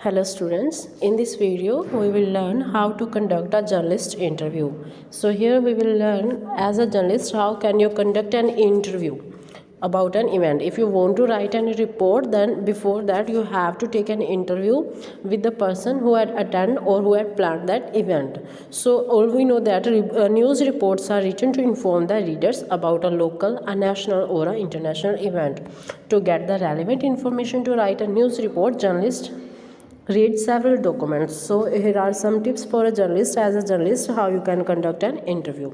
Hello students, in this video we will learn how to conduct a journalist interview. So here we will learn as a journalist how can you conduct an interview about an event. If you want to write any report, then before that you have to take an interview with the person who had attended or who had planned that event. So all we know that news reports are written to inform the readers about a local, a national or an international event. To get the relevant information to write a news report, journalist read several documents. So here are some tips for a journalist. As a journalist, how you can conduct an interview.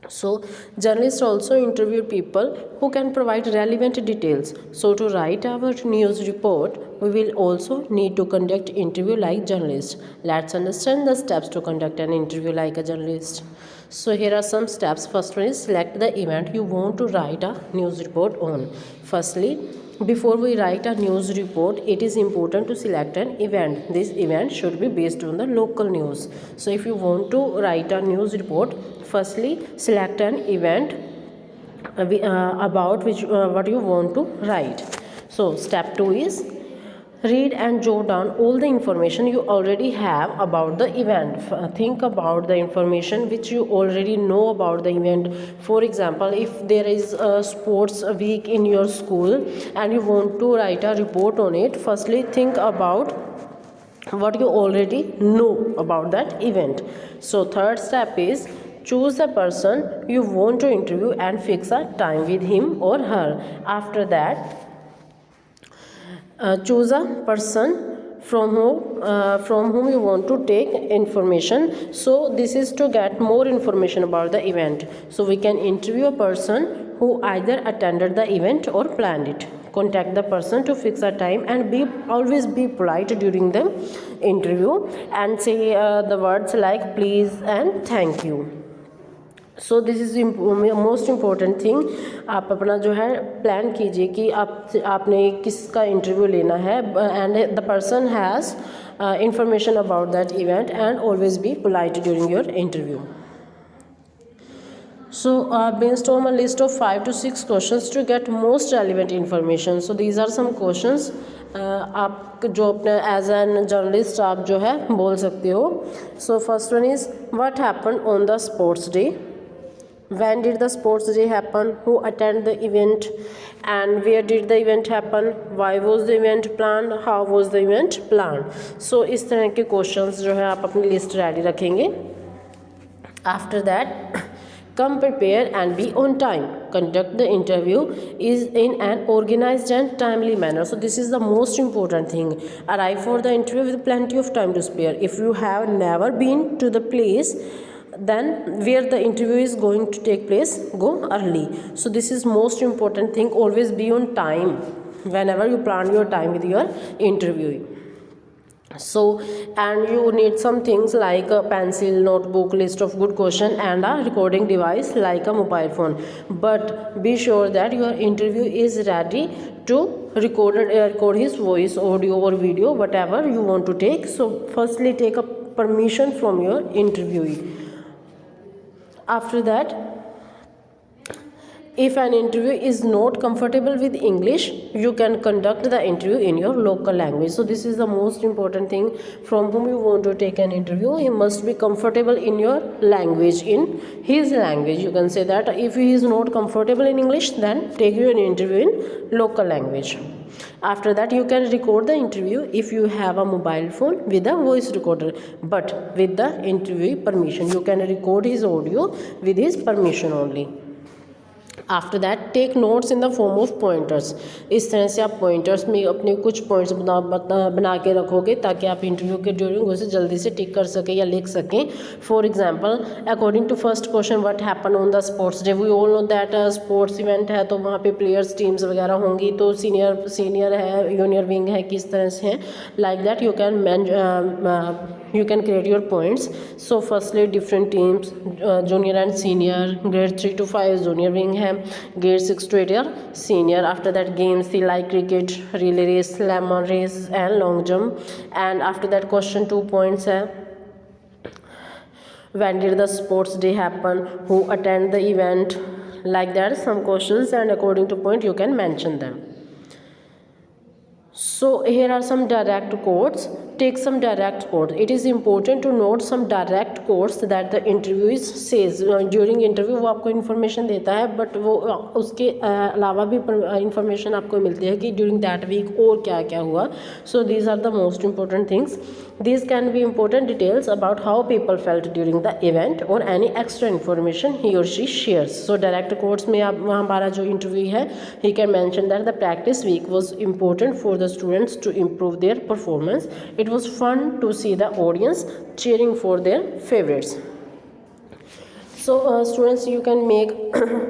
So journalists also interview people who can provide relevant details. So to write our news report, we will also need to conduct interview like journalists. Let's understand the steps to conduct an interview like a journalist. So here are some steps. First one is select the event you want to write a news report on. Firstly, before we write a news report, it is important to select an event. This event should be based on the local news. So if you want to write a news report, firstly select an event about which what you want to write. So step 2 is read and jot down all the information you already have about the event. Think about the information which you already know about the event. For example, if there is a sports week in your school and you want to write a report on it, firstly think about what you already know about that event. So third step is choose the person you want to interview and fix a time with him or her. After that, choose a person from whom you want to take information. So this is to get more information about the event. So we can interview a person who either attended the event or planned it. Contact the person to fix a time and always be polite during the interview and say the words like please and thank you. So this is most important thing. आप अपना जो है plan कीजिए कि आपने किसका interview लेना है and the person has information about that event and always be polite during your interview. So brainstorm a list of 5 to 6 questions to get most relevant information. So these are some questions आप जो अपने as an journalist आप जो है बोल सकते हो. So first one is what happen on the sports day. When did the sports day happen? Who attended the event? And where did the event happen? Why was the event planned? How was the event planned? So इस तरह के questions जो है आप अपनी list ready रखेंगे. After that, come prepared and be on time. Conduct the interview is in an organized and timely manner. So this is the most important thing. Arrive for the interview with plenty of time to spare. If you have never been to the place then where the interview is going to take place, go early. So this is most important thing. Always be on time whenever you plan your time with your interview. So and you need some things like a pencil, notebook, list of good question and a recording device like a mobile phone. But be sure that your interview is ready to record his voice, audio or video, whatever you want to take. So firstly take a permission from your interviewee. After that, if an interview is not comfortable with English, you can conduct the interview in your local language. So this is the most important thing. From whom you want to take an interview, he must be comfortable in your language, in his language. You can say that if he is not comfortable in English, then take you an interview in local language. After that, you can record the interview if you have a mobile phone with a voice recorder, but with the interviewee permission. You can record his audio with his permission only. After that take notes in the form of pointers. इस तरह से आप pointers में अपने कुछ points बना के रखोगे ताकि आप इंटरव्यू के ड्यूरिंग उसे जल्दी से टिक कर सकें या लिख सकें. For example, according to first question what happen on the sports day. We all know that sports event है तो वहाँ पे प्लेयर्स टीम्स वगैरह होंगी, तो सीनियर है, जूनियर विंग है, किस तरह से हैं, like that you can create your points. So firstly different teams, junior and senior, grade 3 to 5 junior wing है, grade 6 to 8 are senior. After that games like cricket, relay race, lemon race and long jump. And after that question 2 points है, when did the sports day happen, who attend the event, like that some questions, and according to point you can mention them. So here are some direct quotes. Take some direct quotes. It is important to note some direct quotes that the interviewee says. During interview वो आपको information देता है, but वो उसके अलावा भी information आपको मिलती है कि during that week और क्या क्या हुआ. So these are the most important things. These can be important details about how people felt during the event or any extra information he or she shares. So direct quotes में आप वहाँ हमारा जो interview है, he can mention that the practice week was important for the students to improve their performance. It was fun to see the audience cheering for their favorites. So students, you can make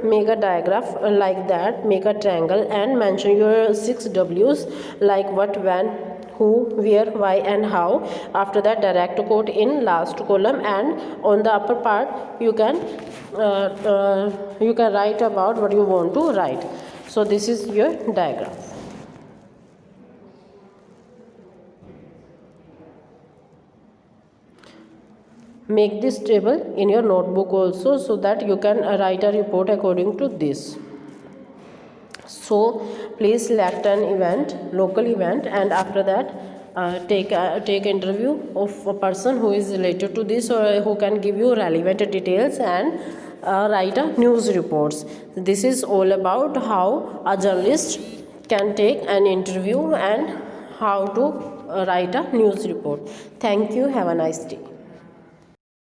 make a diagram like that, make a triangle and mention your 6 W's like what, when, who, where, why and how. After that, direct quote in last column, and on the upper part you can write about what you want to write. So this is your diagram. Make this table in your notebook also, so that you can write a report according to this. So please select an event, local event, and after that take interview of a person who is related to this or who can give you relevant details, and write a news reports. This is all about how a journalist can take an interview and how to write a news report. Thank you. Have a nice day.